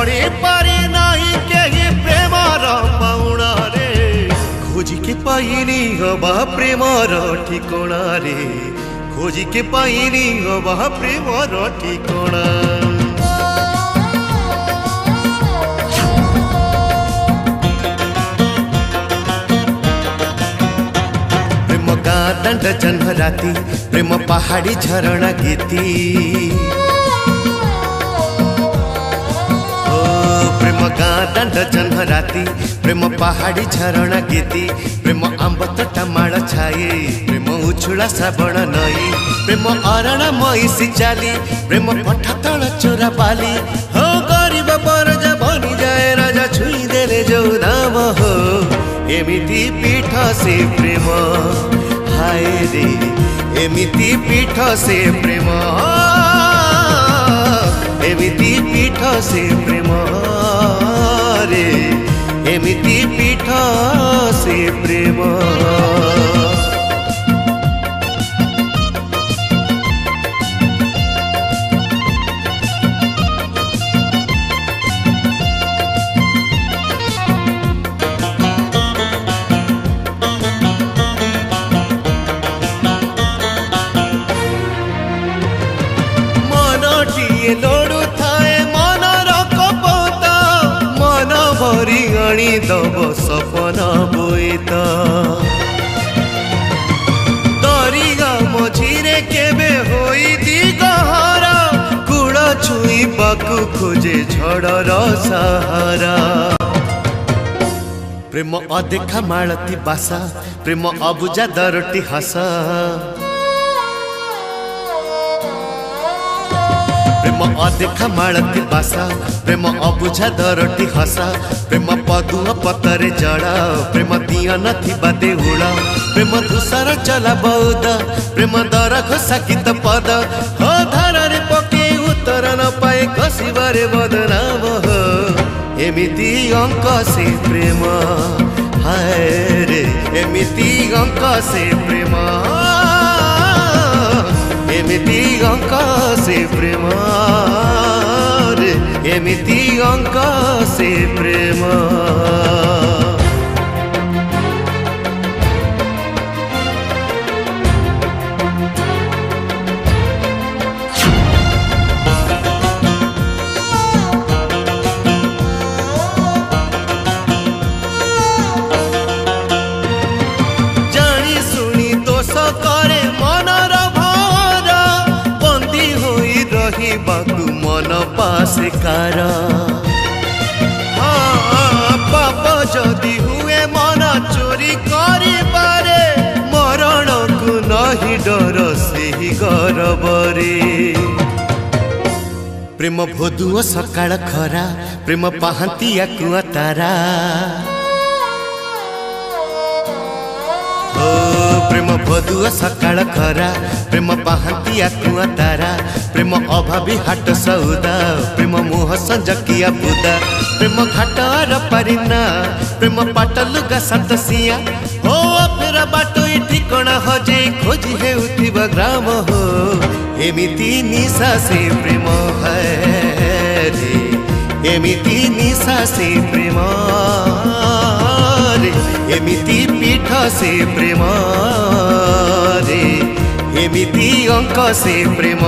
पड़े पारे नहीं कहीं प्रेमर पाउणा रे खोजिके पाइनी हवा प्रेमर ठिकणा रे खोजिके पाइनी हवा प्रेमर ठिकणा प्रेम गाँ दंड जन्म राति प्रेम पहाड़ी झरणा गीती प्रेम गाँ दंड जन्म राति प्रेम पहाड़ी झरणा गीती प्रेम आंब तोटा माड़ छाई प्रेम उछुला श्रावण नई प्रेम अरणा मईसी चाली प्रेम पठा तल चोरा बाली हो गरीब परजा बनी जाए राजा छुई देले जो दाम हो एमिति पीठ से प्रेम हाय रे एमिति पीठ से प्रेम एमिति पीठ से प्रेम रे एमिति पीठ से प्रेम मनटिए लोड़ू थाए मनर कपता मन भरी आनी दब सपना बोईता दरिगा मझिरे केबे होई दिगहरा कूड़ छुई बाकू खोजे झड़र सहारा प्रेम अदेखा मालती बासा प्रेम अबुझा दरटी हसा प्रेम अदेखा मालती बासा प्रेम अबुझा दरटी हसा प्रेम पदुआ पतरे जड़ा प्रेम दिया नथिबा देउड़ा प्रेम धुसार चला बौद प्रेम दर घोषा गीत पद हो धारे पके उत्तर न पाए कसिबारे बदनाम हो एमिति अंक से प्रेम हाय रे एमिति अंक से प्रेम एमिति अंक से प्रेम रे एमिति अंक से प्रेम जानी सुनी दोष करे मनर बाकू मन पासे कार पाप जदि हुए मन चोरी करी पारे मरण को नहीं डर से ही गरबरे प्रेम भोदुओ सकाळ खरा प्रेम पाहंतिया कुआ तारा प्रेम भोदुआ सकाळ खरा प्रेम पाहंतिया कुआ तारा प्रेम अभावी हाट सौदा प्रेम मुह संजकिया बुदा प्रेम घाटर पारिना प्रेम पाटलुगा सतसिया हो फेर बाटो ठिकणा हजे खोजी हेउथिबा ग्राम हो एमिति निशा से प्रेम है रे एमिति निशा से प्रेम रे एमिति पीठ से प्रेम रे एमिति अंक से प्रेम